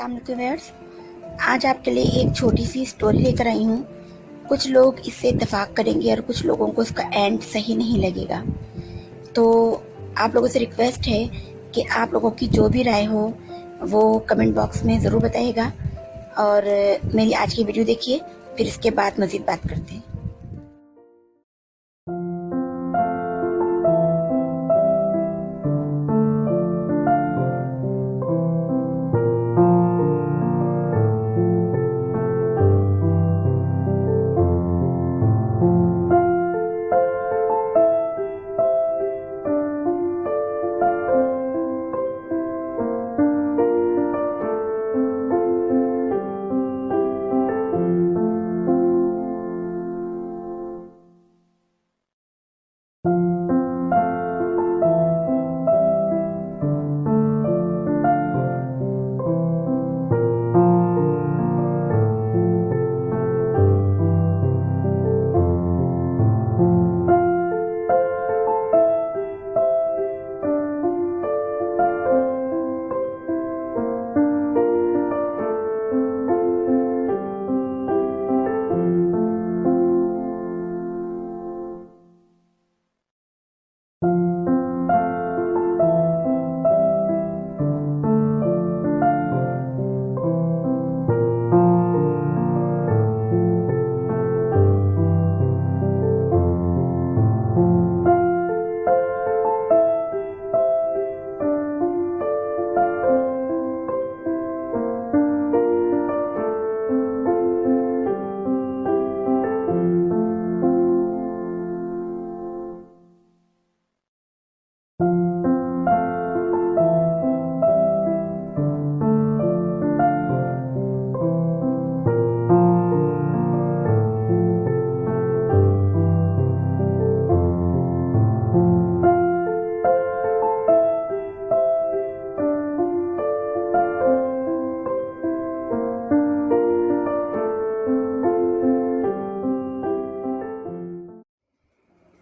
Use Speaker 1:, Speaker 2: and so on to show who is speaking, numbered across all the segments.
Speaker 1: अस्सलाम वालेकुम व्यूअर्स, आज आपके लिए एक छोटी सी स्टोरी लेकर आई हूँ। कुछ लोग इससे इत्तेफाक करेंगे और कुछ लोगों को इसका एंड सही नहीं लगेगा। तो आप लोगों से रिक्वेस्ट है कि आप लोगों की जो भी राय हो वो कमेंट बॉक्स में ज़रूर बताइएगा और मेरी आज की वीडियो देखिए, फिर इसके बाद मज़ीद बात करते हैं।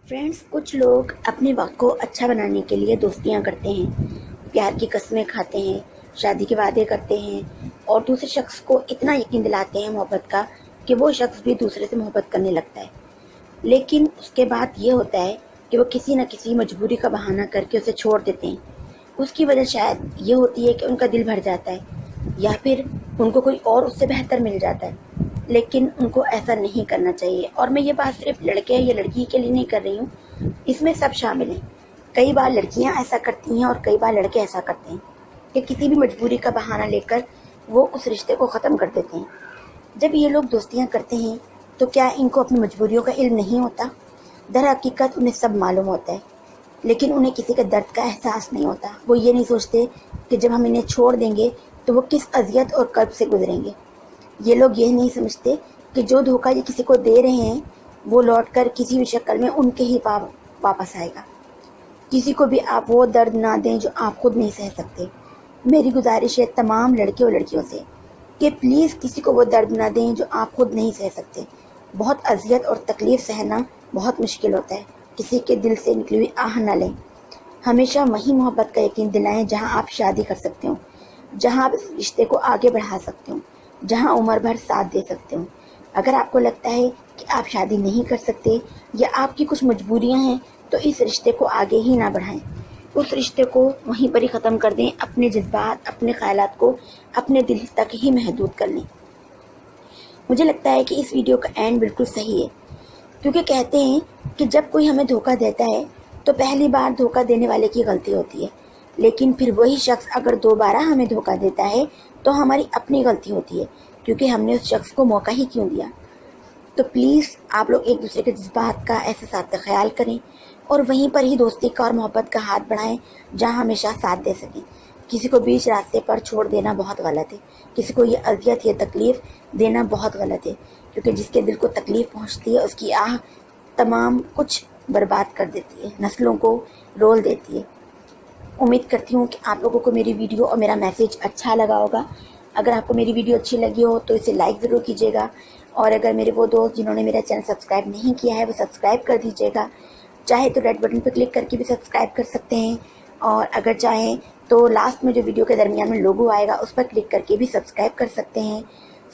Speaker 1: फ्रेंड्स, कुछ लोग अपने वक्त को अच्छा बनाने के लिए दोस्तियां करते हैं, प्यार की कस्में खाते हैं, शादी के वादे करते हैं और दूसरे शख्स को इतना यकीन दिलाते हैं मोहब्बत का कि वो शख्स भी दूसरे से मोहब्बत करने लगता है। लेकिन उसके बाद ये होता है कि वो किसी न किसी मजबूरी का बहाना करके उसे छोड़ देते हैं। उसकी वजह शायद ये होती है कि उनका दिल भर जाता है या फिर उनको कोई और उससे बेहतर मिल जाता है। लेकिन उनको ऐसा नहीं करना चाहिए। और मैं ये बात सिर्फ लड़के या लड़की के लिए नहीं कर रही हूँ, इसमें सब शामिल हैं। कई बार लड़कियाँ ऐसा करती हैं और कई बार लड़के ऐसा करते हैं कि किसी भी मजबूरी का बहाना लेकर वो उस रिश्ते को ख़त्म कर देते हैं। जब ये लोग दोस्तियाँ करते हैं तो क्या इनको अपनी मजबूरियों का इल्म नहीं होता? दर हकीकत उन्हें सब मालूम होता है, लेकिन उन्हें किसी के दर्द का एहसास नहीं होता। वो ये नहीं सोचते कि जब हम इन्हें छोड़ देंगे तो वो किस अजियत और कर्ब से गुजरेंगे। ये लोग ये नहीं समझते कि जो धोखा ये किसी को दे रहे हैं वो लौटकर किसी भी शक्ल में उनके ही वापस आएगा। किसी को भी आप वो दर्द ना दें जो आप खुद नहीं सह सकते। मेरी गुजारिश है तमाम लड़के और लड़कियों से कि प्लीज़ किसी को वो दर्द ना दें जो आप खुद नहीं सह सकते। बहुत अजियत और तकलीफ़ सहना बहुत मुश्किल होता है। किसी के दिल से निकली हुई आह ना लें। हमेशा वही मोहब्बत का यकीन दिलाएं जहाँ आप शादी कर सकते हो, जहाँ आप इस रिश्ते को आगे बढ़ा सकते हो, जहाँ उम्र भर साथ दे सकते हो। अगर आपको लगता है कि आप शादी नहीं कर सकते या आपकी कुछ मजबूरियां हैं तो इस रिश्ते को आगे ही ना बढ़ाएं। उस रिश्ते को वहीं पर ही ख़त्म कर दें। अपने जज्बात, अपने ख्यालात को अपने दिल तक ही महदूद कर लें। मुझे लगता है कि इस वीडियो का एंड बिल्कुल सही है, क्योंकि कहते हैं कि जब कोई हमें धोखा देता है तो पहली बार धोखा देने वाले की गलती होती है, लेकिन फिर वही शख्स अगर दोबारा हमें धोखा देता है तो हमारी अपनी गलती होती है, क्योंकि हमने उस शख्स को मौका ही क्यों दिया। तो प्लीज़ आप लोग एक दूसरे के जज्बात का, एहसास का ख्याल करें और वहीं पर ही दोस्ती का और मोहब्बत का हाथ बढ़ाएं जहां हमेशा साथ दे सकें। किसी को बीच रास्ते पर छोड़ देना बहुत गलत है। किसी को ये अजियत या तकलीफ़ देना बहुत गलत है, क्योंकि जिसके दिल को तकलीफ़ पहुंचती है उसकी आह तमाम कुछ बर्बाद कर देती है, नस्लों को रोल देती है। उम्मीद करती हूँ कि आप लोगों को मेरी वीडियो और मेरा मैसेज अच्छा लगा होगा। अगर आपको मेरी वीडियो अच्छी लगी हो तो इसे लाइक ज़रूर कीजिएगा, और अगर मेरे वो दोस्त जिन्होंने मेरा चैनल सब्सक्राइब नहीं किया है वो सब्सक्राइब कर दीजिएगा। चाहे तो रेड बटन पर क्लिक करके भी सब्सक्राइब कर सकते हैं, और अगर चाहें تو لاسٹ میں جو ویڈیو کے درمیان میں لوگو آئے گا اس پر کلک کر کے بھی سبسکرائب کر سکتے ہیں.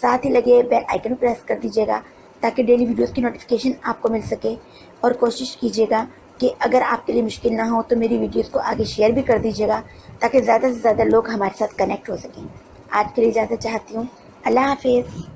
Speaker 1: ساتھ ہی لگے بیل آئیکن پریس کر دیجیے گا تاکہ ڈیلی ویڈیوز کی نوٹیفیکیشن آپ کو مل سکے. اور کوشش کیجیے گا کہ اگر آپ کے لیے مشکل نہ ہو تو میری ویڈیوز کو آگے شیئر بھی کر دیجیے گا تاکہ زیادہ سے زیادہ لوگ ہمارے ساتھ کنیکٹ ہو سکیں. آج کے لیے اجازت چاہتی ہوں. اللہ حافظ.